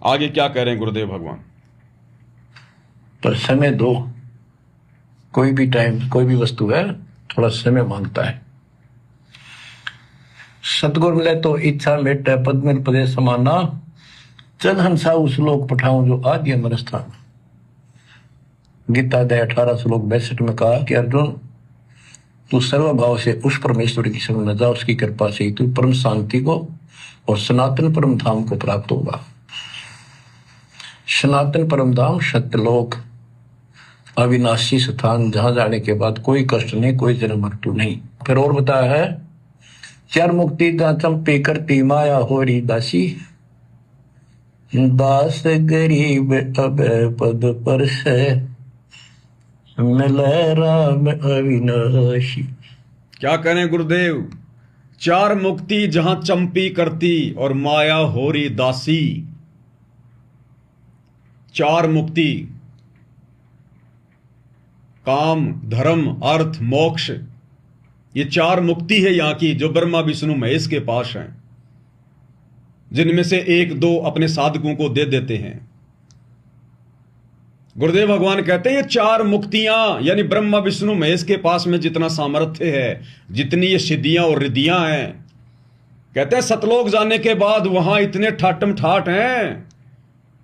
आगे क्या कह रहे हैं गुरुदेव भगवान? पर समय दो। कोई भी टाइम, कोई भी वस्तु है, थोड़ा समय मांगता है। सतगुरु मिले तो इच्छा मेटे पद में पदे समाना, चल हंसा उस लोक पठाऊं जो आदि अमर स्थान। गीता अध्याय 18 श्लोक 62 में कहा कि अर्जुन, तू सर्वभाव से उस परमेश्वर की शरण में जा, उसकी कृपा से ही तू परम शांति को और सनातन परम धाम को प्राप्त होगा। सनातन परम धाम सत्यलोक, अविनाशी स्थान, जहां जाने के बाद कोई कष्ट नहीं, कोई जन्म मृत्यु नहीं। फिर और बताया है, चार मुक्ति दा चंपे करती माया होरी दासी, दास गरीब अब पद पर से मिले राम अविनाशी। क्या करें गुरुदेव? चार मुक्ति जहां चंपी करती और माया होरी दासी। चार मुक्ति, काम, धर्म, अर्थ, मोक्ष, ये चार मुक्ति है यहां की, जो ब्रह्मा विष्णु महेश के पास हैं, जिनमें से एक दो अपने साधकों को दे देते हैं। गुरुदेव भगवान कहते हैं ये चार मुक्तियां, यानी ब्रह्मा विष्णु महेश के पास में जितना सामर्थ्य है, जितनी ये सिद्धियां और रिद्धियां हैं, कहते हैं सतलोक जाने के बाद वहां इतने ठाटम ठाट हैं,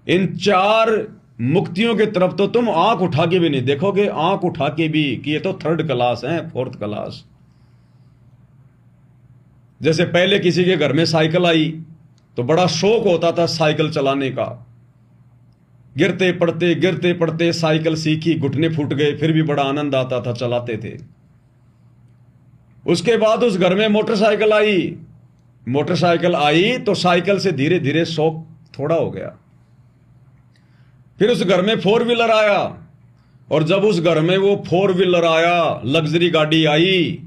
इन चार मुक्तियों की तरफ तो तुम आंख उठा के भी नहीं देखोगे, आंख उठा के भी, कि ये तो थर्ड क्लास है, फोर्थ क्लास। जैसे पहले किसी के घर में साइकिल आई तो बड़ा शौक होता था साइकिल चलाने का, गिरते पड़ते साइकिल सीखी, घुटने फूट गए, फिर भी बड़ा आनंद आता था, चलाते थे। उसके बाद उस घर में मोटरसाइकिल आई तो साइकिल से धीरे धीरे शौक थोड़ा हो गया। फिर उस घर में 4 व्हीलर आया, और जब उस घर में वो 4 व्हीलर आया, लग्जरी गाड़ी आई,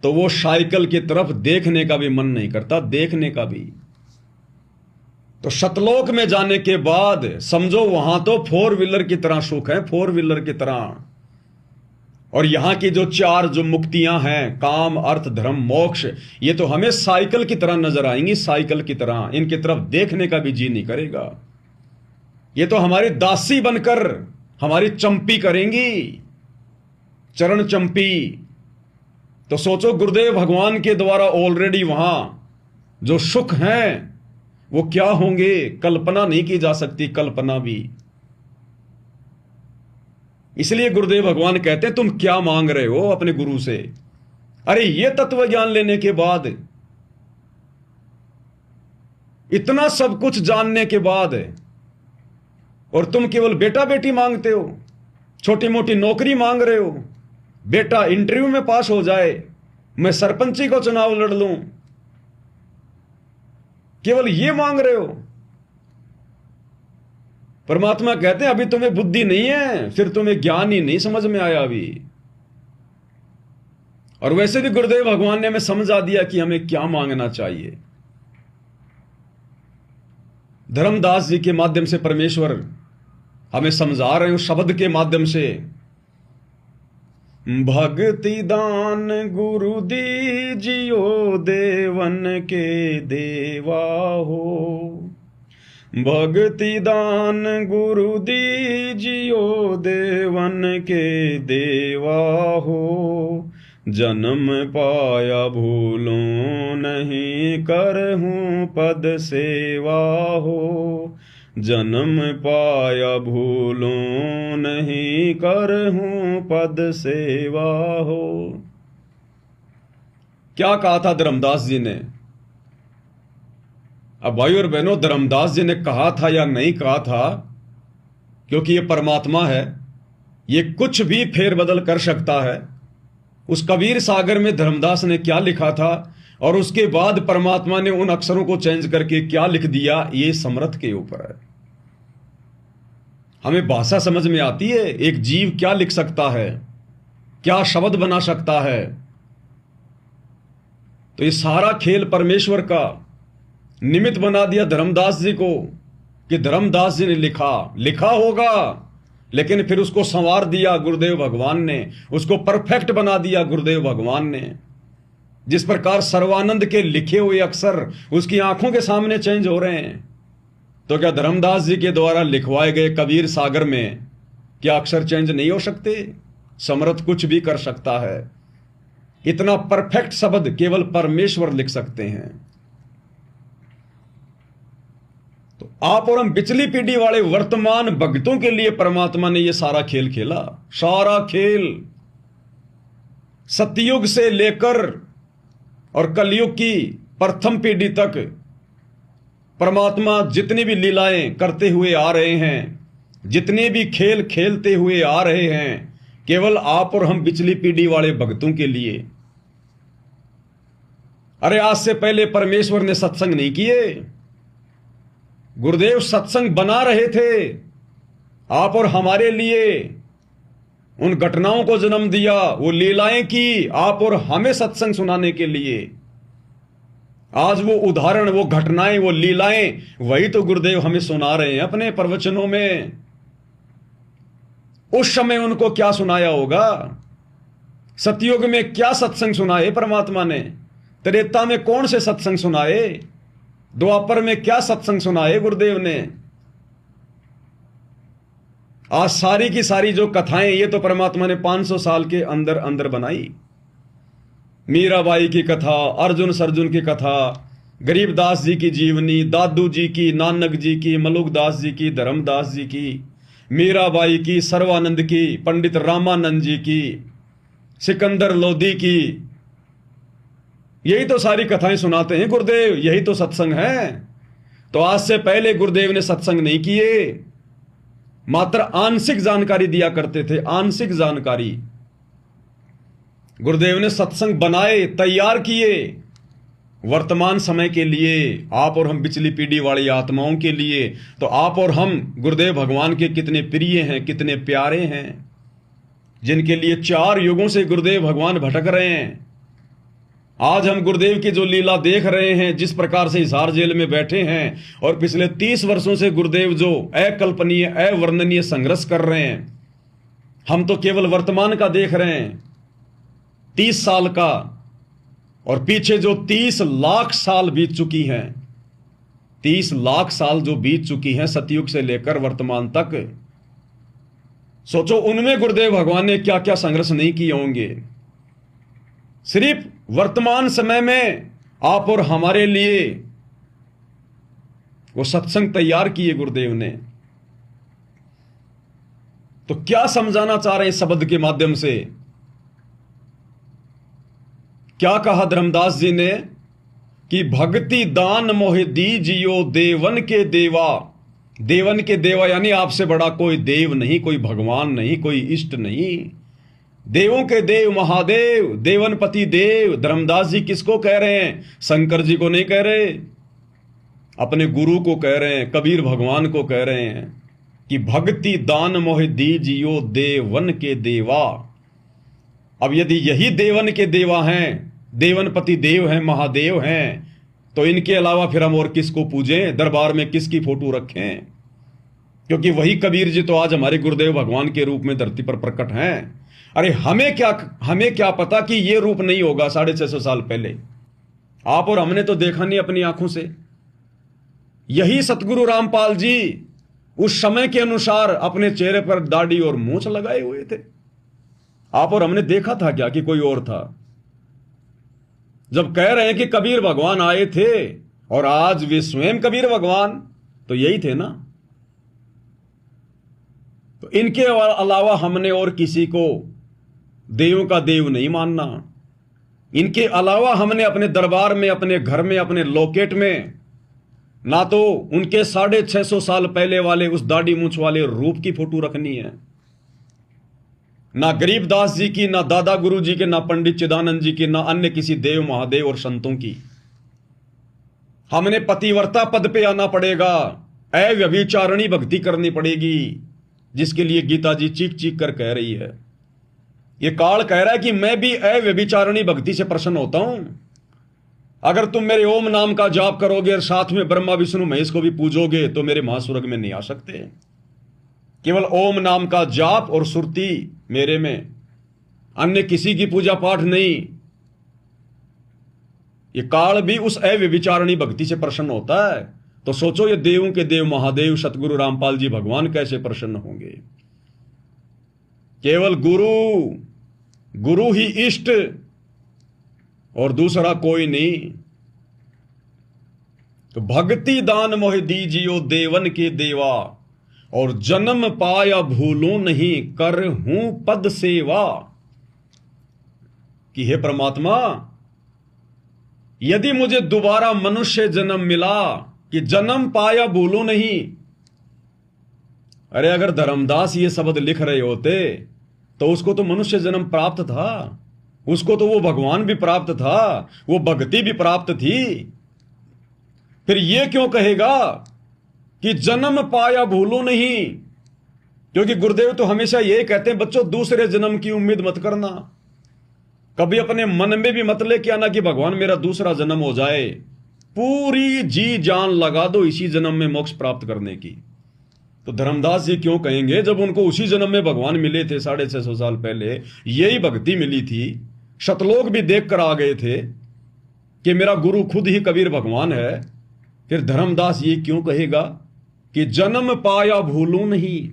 तो वो साइकिल की तरफ देखने का भी मन नहीं करता, देखने का भी। तो सतलोक में जाने के बाद समझो वहां तो 4 व्हीलर की तरह सुख है, 4 व्हीलर की तरह। और यहां की जो चार जो मुक्तियां हैं, काम, अर्थ, धर्म, मोक्ष, ये तो हमें साइकिल की तरह नजर आएंगी, साइकिल की तरह। इनकी तरफ देखने का भी जी नहीं करेगा। ये तो हमारी दासी बनकर हमारी चंपी करेंगी, चरण चंपी। तो सोचो गुरुदेव भगवान के द्वारा ऑलरेडी वहां जो सुख हैं वो क्या होंगे, कल्पना नहीं की जा सकती, कल्पना भी। इसलिए गुरुदेव भगवान कहते हैं तुम क्या मांग रहे हो अपने गुरु से? अरे ये तत्व ज्ञान लेने के बाद, इतना सब कुछ जानने के बाद, और तुम केवल बेटा बेटी मांगते हो, छोटी मोटी नौकरी मांग रहे हो, बेटा इंटरव्यू में पास हो जाए, मैं सरपंची को चुनाव लड़ लूं, केवल ये मांग रहे हो। परमात्मा कहते हैं अभी तुम्हें बुद्धि नहीं है, फिर तुम्हें ज्ञान ही नहीं समझ में आया अभी। और वैसे भी गुरुदेव भगवान ने हमें समझा दिया कि हमें क्या मांगना चाहिए। धर्मदास जी के माध्यम से परमेश्वर हमें समझा रहे हैं उस शब्द के माध्यम से, भक्ति दान गुरु दीजियो देवन के देवा हो, भक्ति दान गुरु दीजियो देवन के देवा हो, जन्म पाया भूलों नहीं करहूं पद सेवा हो, जन्म पाया भूलों नहीं करहूं पद सेवा हो। क्या कहा था धर्मदास जी ने? अब भाई और बहनों, धर्मदास जी ने कहा था या नहीं कहा था, क्योंकि ये परमात्मा है, ये कुछ भी फेरबदल कर सकता है। उस कबीर सागर में धर्मदास ने क्या लिखा था और उसके बाद परमात्मा ने उन अक्षरों को चेंज करके क्या लिख दिया, ये समर्थ के ऊपर है। हमें भाषा समझ में आती है, एक जीव क्या लिख सकता है, क्या शब्द बना सकता है। तो ये सारा खेल परमेश्वर का निमित्त बना दिया धर्मदास जी को, कि धर्मदास जी ने लिखा होगा, लेकिन फिर उसको संवार दिया गुरुदेव भगवान ने, उसको परफेक्ट बना दिया गुरुदेव भगवान ने। जिस प्रकार सर्वानंद के लिखे हुए अक्षर उसकी आंखों के सामने चेंज हो रहे हैं, तो क्या धर्मदास जी के द्वारा लिखवाए गए कबीर सागर में क्या अक्षर चेंज नहीं हो सकते? समर्थ कुछ भी कर सकता है। इतना परफेक्ट शब्द केवल परमेश्वर लिख सकते हैं। तो आप और हम पिछली पीढ़ी वाले वर्तमान भक्तों के लिए परमात्मा ने यह सारा खेल खेला। सारा खेल सतयुग से लेकर और कलयुग की प्रथम पीढ़ी तक परमात्मा जितनी भी लीलाएं करते हुए आ रहे हैं, जितने भी खेल खेलते हुए आ रहे हैं, केवल आप और हम पिछली पीढ़ी वाले भक्तों के लिए। अरे आज से पहले परमेश्वर ने सत्संग नहीं किए। गुरुदेव सत्संग बना रहे थे आप और हमारे लिए, उन घटनाओं को जन्म दिया, वो लीलाएं की आप और हमें सत्संग सुनाने के लिए। आज वो उदाहरण, वो घटनाएं, वो लीलाएं, वही तो गुरुदेव हमें सुना रहे हैं अपने प्रवचनों में। उस समय उनको क्या सुनाया होगा? सतयुग में क्या सत्संग सुनाए परमात्मा ने? त्रेता में कौन से सत्संग सुनाए? द्वापर में क्या सत्संग सुनाए गुरुदेव ने? आज सारी की सारी जो कथाएं, ये तो परमात्मा ने 500 साल के अंदर अंदर बनाई। मीराबाई की कथा, अर्जुन सर्जुन की कथा, गरीबदास जी की जीवनी, दादू जी की, नानक जी की, मलुकदास जी की, धर्मदास जी की, मीराबाई की, सर्वानंद की, पंडित रामानंद जी की, सिकंदर लोधी की, यही तो सारी कथाएं सुनाते हैं गुरुदेव। यही तो सत्संग है। तो आज से पहले गुरुदेव ने सत्संग नहीं किए, मात्र आंशिक जानकारी दिया करते थे। आंशिक जानकारी। गुरुदेव ने सत्संग बनाए, तैयार किए वर्तमान समय के लिए, आप और हम पिछली पीढ़ी वाली आत्माओं के लिए। तो आप और हम गुरुदेव भगवान के कितने प्रिय हैं, कितने प्यारे हैं, जिनके लिए 4 युगों से गुरुदेव भगवान भटक रहे हैं। आज हम गुरुदेव की जो लीला देख रहे हैं, जिस प्रकार से हिसार जेल में बैठे हैं और पिछले 30 वर्षों से गुरुदेव जो अकल्पनीय, अवर्णनीय संघर्ष कर रहे हैं, हम तो केवल वर्तमान का देख रहे हैं, 30 साल का, और पीछे जो 30 लाख साल बीत चुकी हैं, 30 लाख साल जो बीत चुकी हैं सतयुग से लेकर वर्तमान तक। सोचो उनमें गुरुदेव भगवान ने क्या क्या संघर्ष नहीं किए होंगे। सिर्फ वर्तमान समय में आप और हमारे लिए वो सत्संग तैयार किए गुरुदेव ने। तो क्या समझाना चाह रहे हैं शब्द के माध्यम से? क्या कहा धर्मदास जी ने कि भक्ति दान मोहि दीजियो देवन के देवा। देवन के देवा यानी आपसे बड़ा कोई देव नहीं, कोई भगवान नहीं, कोई इष्ट नहीं। देवों के देव महादेव, देवनपति देव। धर्मदास जी किसको कह रहे हैं? शंकर जी को नहीं कह रहे, अपने गुरु को कह रहे हैं, कबीर भगवान को कह रहे हैं कि भक्ति दान मोहि दीजियो देवन के देवा। अब यदि यही देवन के देवा हैं, देवनपति देव हैं, महादेव हैं, तो इनके अलावा फिर हम और किसको पूजें? दरबार में किसकी फोटो रखें? क्योंकि वही कबीर जी तो आज हमारे गुरुदेव भगवान के रूप में धरती पर प्रकट हैं। अरे हमें क्या पता कि ये रूप नहीं होगा 650 साल पहले। आप और हमने तो देखा नहीं अपनी आंखों से। यही सतगुरु रामपाल जी उस समय के अनुसार अपने चेहरे पर दाढ़ी और मूंछ लगाए हुए थे। आप और हमने देखा था क्या कि कोई और था? जब कह रहे हैं कि कबीर भगवान आए थे और आज वे स्वयं कबीर भगवान, तो यही थे ना। तो इनके अलावा हमने और किसी को देवों का देव नहीं मानना। इनके अलावा हमने अपने दरबार में, अपने घर में, अपने लॉकेट में ना तो उनके 650 साल पहले वाले उस दाढ़ी मूंछ वाले रूप की फोटो रखनी है, ना गरीबदास जी की, ना दादा गुरु जी के, ना पंडित चिदानंद जी की, ना अन्य किसी देव महादेव और संतों की। हमने पतिव्रता पद पे आना पड़ेगा, अव्यभिचारिणी भक्ति करनी पड़ेगी, जिसके लिए गीता जी चीख चीख कर कह रही है। ये काल कह रहा है कि मैं भी अव्यभिचारिणी भक्ति से प्रसन्न होता हूं। अगर तुम मेरे ओम नाम का जाप करोगे और साथ में ब्रह्मा विष्णु महेश को भी पूजोगे तो मेरे महास्वर्ग में नहीं आ सकते। केवल ओम नाम का जाप और सुरती मेरे में, अन्य किसी की पूजा पाठ नहीं। ये काल भी उस अव्यभिचारिणी भक्ति से प्रसन्न होता है। तो सोचो ये देवों के देव महादेव सतगुरु रामपाल जी भगवान कैसे प्रसन्न होंगे। केवल गुरु ही इष्ट और दूसरा कोई नहीं। तो भक्ति दान मोहि दीजियो देवन के देवा, और जन्म पाया भूलूं नहीं कर हूं पद सेवा। कि हे परमात्मा, यदि मुझे दोबारा मनुष्य जन्म मिला, कि जन्म पाया भूलूं नहीं। अरे अगर धर्मदास ये शब्द लिख रहे होते तो उसको तो मनुष्य जन्म प्राप्त था, उसको तो वो भगवान भी प्राप्त था, वो भक्ति भी प्राप्त थी। फिर ये क्यों कहेगा कि जन्म पाया भूलूं नहीं? क्योंकि गुरुदेव तो हमेशा यही कहते हैं, बच्चों दूसरे जन्म की उम्मीद मत करना। कभी अपने मन में भी मत लेके आना कि भगवान मेरा दूसरा जन्म हो जाए। पूरी जी जान लगा दो इसी जन्म में मोक्ष प्राप्त करने की। तो धर्मदास जी क्यों कहेंगे, जब उनको उसी जन्म में भगवान मिले थे 650 साल पहले, यही भक्ति मिली थी, शतलोक भी देख कर आ गए थे कि मेरा गुरु खुद ही कबीर भगवान है। फिर धर्मदास ये क्यों कहेगा कि जन्म पाया भूलूं नहीं,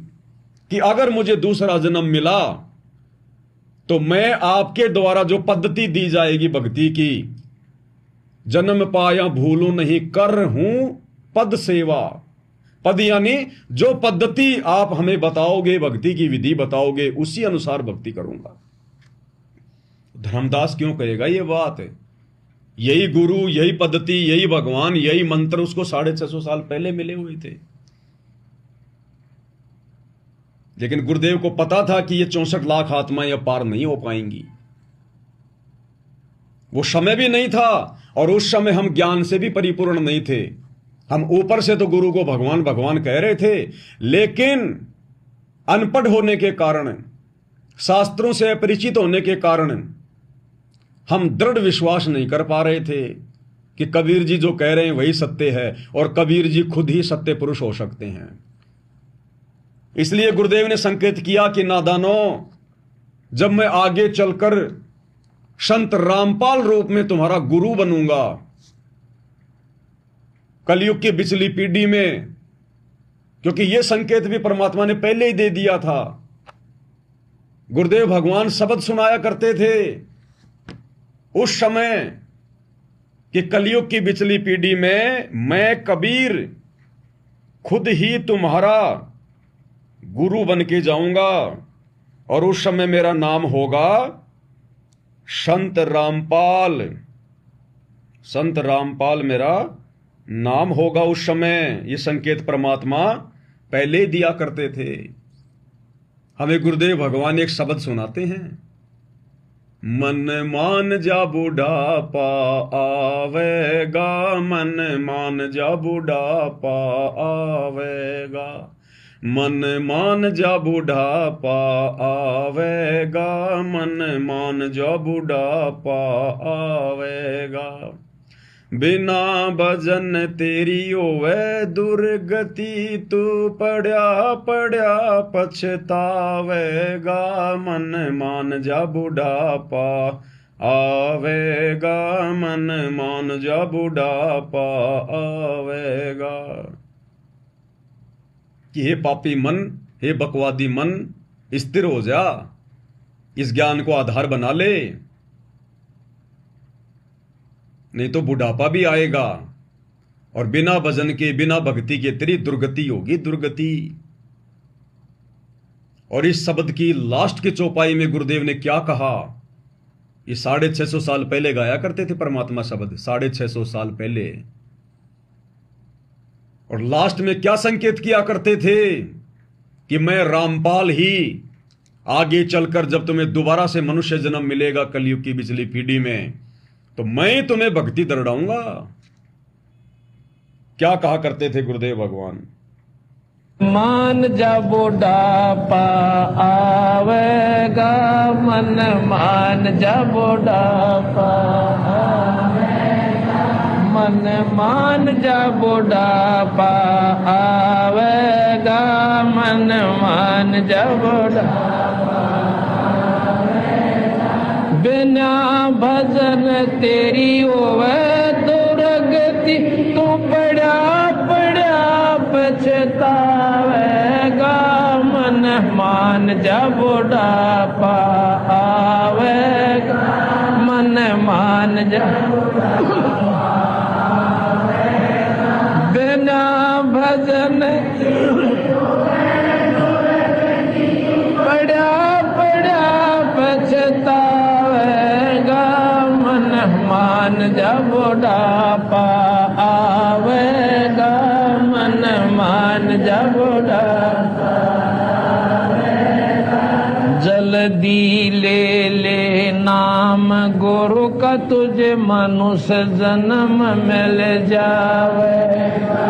कि अगर मुझे दूसरा जन्म मिला तो मैं आपके द्वारा जो पद्धति दी जाएगी भक्ति की, जन्म पाया भूलूं नहीं कर हूं पद सेवा। पद यानी जो पद्धति आप हमें बताओगे, भक्ति की विधि बताओगे, उसी अनुसार भक्ति करूंगा। धर्मदास क्यों कहेगा ये बात? यही गुरु, यही पद्धति, यही भगवान, यही मंत्र उसको 650 साल पहले मिले हुए थे। लेकिन गुरुदेव को पता था कि ये 64 लाख आत्माएं अब पार नहीं हो पाएंगी। वो समय भी नहीं था, और उस समय हम ज्ञान से भी परिपूर्ण नहीं थे। हम ऊपर से तो गुरु को भगवान भगवान कह रहे थे, लेकिन अनपढ़ होने के कारण, शास्त्रों से अपरिचित होने के कारण हम दृढ़ विश्वास नहीं कर पा रहे थे कि कबीर जी जो कह रहे हैं वही सत्य है, और कबीर जी खुद ही सत्य पुरुष हो सकते हैं। इसलिए गुरुदेव ने संकेत किया कि नादानों, जब मैं आगे चलकर संत रामपाल रूप में तुम्हारा गुरु बनूंगा, कलयुग की पिछली पीढ़ी में, क्योंकि यह संकेत भी परमात्मा ने पहले ही दे दिया था। गुरुदेव भगवान शब्द सुनाया करते थे उस समय कि कलयुग की पिछली पीढ़ी में मैं कबीर खुद ही तुम्हारा गुरु बन के जाऊंगा, और उस समय मेरा नाम होगा संत रामपाल। संत रामपाल मेरा नाम होगा उस समय। ये संकेत परमात्मा पहले दिया करते थे। हमें गुरुदेव भगवान एक शब्द सुनाते हैं, मन मान जा बुढ़ापा आवेगा, मन मान जा बुढ़ापा आवेगा, मन मान जा बुढ़ापा आवेगा, मन मान जा बुढ़ापा आवेगा। बिना भजन तेरी होवे दुर्गति, तू पढ़या पढ़या पछतावेगा, मन मान जा बुढ़ापा आवेगा, मन मान जा बुढ़ापा आवेगा। कि हे पापी मन, हे बकवादी मन, स्थिर हो जा, इस ज्ञान को आधार बना ले, नहीं तो बुढ़ापा भी आएगा, और बिना भजन के, बिना भक्ति के तेरी दुर्गति होगी, दुर्गति। और इस शब्द की लास्ट की चौपाई में गुरुदेव ने क्या कहा? ये 650 साल पहले गाया करते थे परमात्मा शब्द, 650 साल पहले। और लास्ट में क्या संकेत किया करते थे कि मैं रामपाल ही आगे चलकर, जब तुम्हें दोबारा से मनुष्य जन्म मिलेगा कलयुग की पिछली पीढ़ी में, तो मैं तुम्हें भक्ति दर्ड़ाऊंगा। क्या कहा करते थे गुरुदेव भगवान? मान जा बुढ़ापा आवेगा, मन मान जा बुढ़ापा आवेगा, मन मान जा बुढ़ापा आवेगा, मन मान जा बुढ़ापा आवेगा। बिना भजन तेरी होवे दुर्गति, तू पढ़ा मान जा बुढ़ापा आवेगा, मन मान जा बिना भजन पड़ा पड़ा पछतावेगा, मन मान जा बुढ़ापा आवेगा, मन मान जा बुढ़ापा आवेगा। जल्दी ले ले नाम गुरु का, तुझे मनुष्य जन्म मिल जावेगा।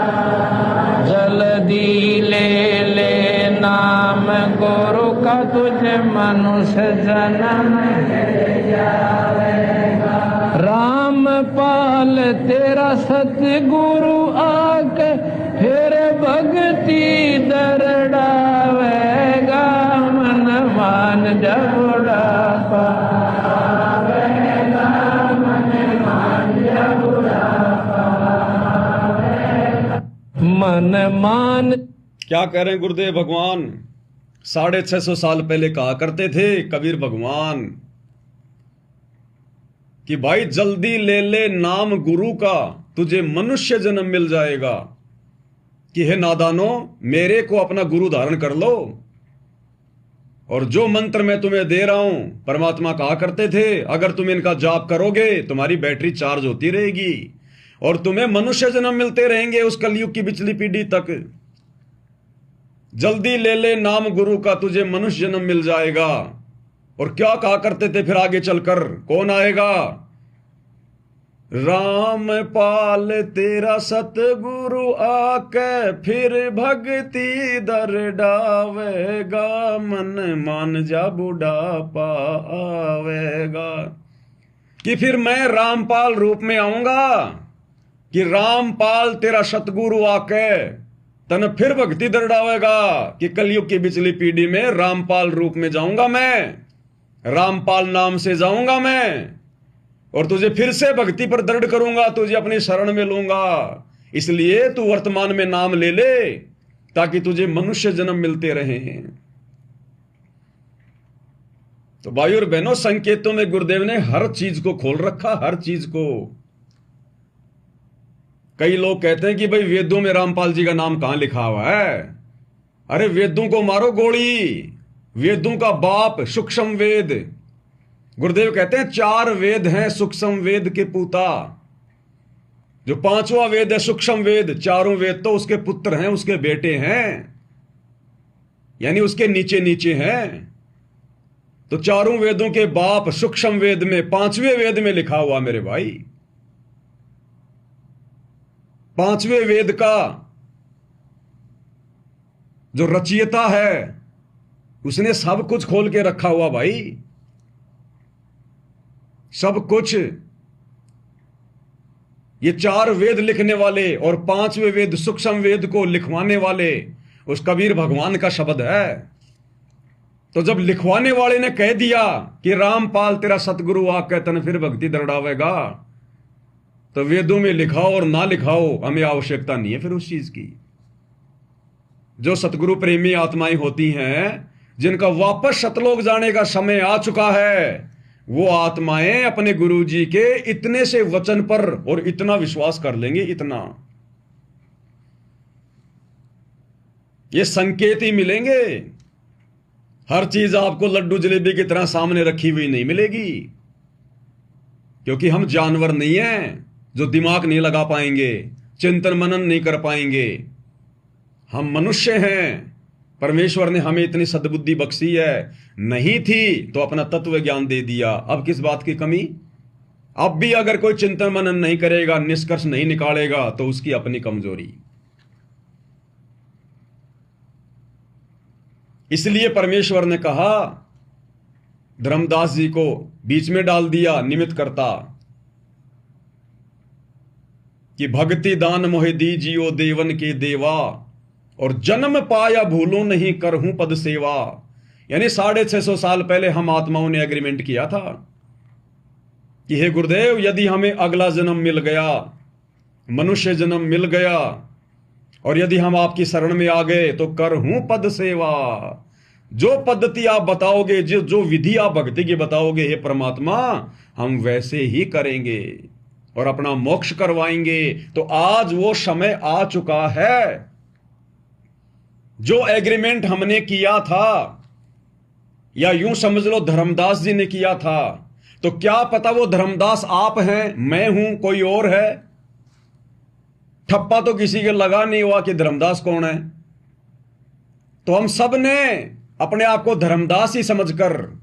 जल्दी ले ले नाम गुरु का, तुझे मनुष्य जन्म मिल जावेगा। रामपाल तेरा सतगुरु आके फिर भक्ति दरड़ावेगा, मन मान जा बुढ़ापा आवेगा, मन मान जा बुढ़ापा आवेगा, मन मान। क्या कह रहे हैं गुरुदेव भगवान? 650 साल पहले कहा करते थे कबीर भगवान कि भाई जल्दी ले ले नाम गुरु का, तुझे मनुष्य जन्म मिल जाएगा। कि हे नादानो, मेरे को अपना गुरु धारण कर लो, और जो मंत्र मैं तुम्हें दे रहा हूं, परमात्मा कहा करते थे अगर तुम इनका जाप करोगे तुम्हारी बैटरी चार्ज होती रहेगी और तुम्हें मनुष्य जन्म मिलते रहेंगे उस कलयुग की पिछली पीढ़ी तक। जल्दी ले ले नाम गुरु का, तुझे मनुष्य जन्म मिल जाएगा। और क्या कहा करते थे फिर आगे चलकर? कौन आएगा? रामपाल तेरा सतगुरु आके फिर भक्ति दरड़ावेगा, मन मान जा बुढ़ापा आवेगा। कि फिर मैं रामपाल रूप में आऊंगा, कि रामपाल तेरा सतगुरु आके तन फिर भक्ति दरड़ावेगा। कि कलयुग की पिछली पीढ़ी में रामपाल रूप में जाऊंगा मैं, रामपाल नाम से जाऊंगा मैं, और तुझे फिर से भक्ति पर दृढ़ करूंगा, तुझे अपनी शरण में लूंगा। इसलिए तू वर्तमान में नाम ले ले ताकि तुझे मनुष्य जन्म मिलते रहें। तो भाई और बहनों, संकेतों में गुरुदेव ने हर चीज को खोल रखा, हर चीज को। कई लोग कहते हैं कि भाई वेदों में रामपाल जी का नाम कहां लिखा हुआ है? अरे वेदों को मारो गोली, वेदों का बाप सूक्ष्म वेद। गुरुदेव कहते हैं 4 वेद हैं सूक्ष्म वेद के पूता। जो 5वां वेद है सूक्ष्म वेद, 4 वेद तो उसके पुत्र हैं, उसके बेटे हैं, यानी उसके नीचे नीचे हैं। तो 4 वेदों के बाप सूक्ष्म वेद में 5वें वेद में लिखा हुआ मेरे भाई, 5वें वेद का जो रचयिता है उसने सब कुछ खोल के रखा हुआ भाई, सब कुछ। ये 4 वेद लिखने वाले और 5वें वेद सूक्ष्म वेद को लिखवाने वाले उस कबीर भगवान का शब्द है। तो जब लिखवाने वाले ने कह दिया कि रामपाल तेरा सतगुरु आके तन फिर भक्ति दरड़ावेगा, तो वेदों में लिखाओ और ना लिखाओ, हमें आवश्यकता नहीं है फिर उस चीज की। जो सतगुरु प्रेमी आत्माएं होती हैं, जिनका वापस सतलोक जाने का समय आ चुका है, वो आत्माएं अपने गुरु जी के इतने से वचन पर और इतना विश्वास कर लेंगे, इतना। ये संकेत ही मिलेंगे। हर चीज आपको लड्डू जलेबी की तरह सामने रखी हुई नहीं मिलेगी, क्योंकि हम जानवर नहीं हैं जो दिमाग नहीं लगा पाएंगे, चिंतन मनन नहीं कर पाएंगे। हम मनुष्य हैं। परमेश्वर ने हमें इतनी सद्बुद्धि बख्शी है, नहीं थी तो अपना तत्व ज्ञान दे दिया। अब किस बात की कमी? अब भी अगर कोई चिंतन मनन नहीं करेगा, निष्कर्ष नहीं निकालेगा, तो उसकी अपनी कमजोरी। इसलिए परमेश्वर ने कहा, धर्मदास जी को बीच में डाल दिया निमित्त करता, कि भक्ति दान मोहि दीजियो देवन के देवा, और जन्म पाया भूलो नहीं करहूं पद सेवा। यानी 650 साल पहले हम आत्माओं ने एग्रीमेंट किया था कि हे गुरुदेव, यदि हमें अगला जन्म मिल गया, मनुष्य जन्म मिल गया, और यदि हम आपकी शरण में आ गए तो करहूं पद सेवा, जो पद्धति आप बताओगे, जो जो विधि आप भक्ति की बताओगे, हे परमात्मा, हम वैसे ही करेंगे और अपना मोक्ष करवाएंगे। तो आज वो समय आ चुका है। जो एग्रीमेंट हमने किया था, या यूं समझ लो धर्मदास जी ने किया था, तो क्या पता वो धर्मदास आप हैं, मैं हूं, कोई और है। ठप्पा तो किसी के लगा नहीं हुआ कि धर्मदास कौन है। तो हम सब ने अपने आप को धर्मदास ही समझकर,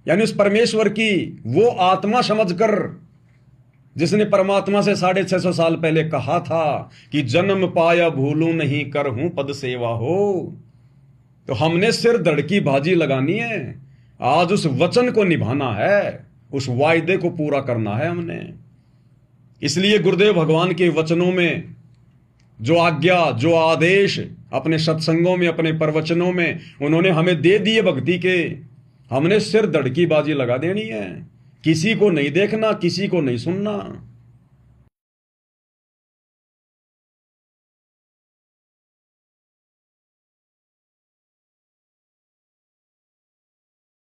यानी उस परमेश्वर की वो आत्मा समझकर जिसने परमात्मा से 650 साल पहले कहा था कि जन्म पाया भूलूं नहीं, कर हूं पद सेवा हो, तो हमने सिर धड़की बाजी लगानी है। आज उस वचन को निभाना है, उस वायदे को पूरा करना है हमने। इसलिए गुरुदेव भगवान के वचनों में जो आज्ञा, जो आदेश अपने सत्संगों में, अपने प्रवचनों में उन्होंने हमें दे दिए भक्ति के, हमने सिर धड़की बाजी लगा देनी है। किसी को नहीं देखना, किसी को नहीं सुनना।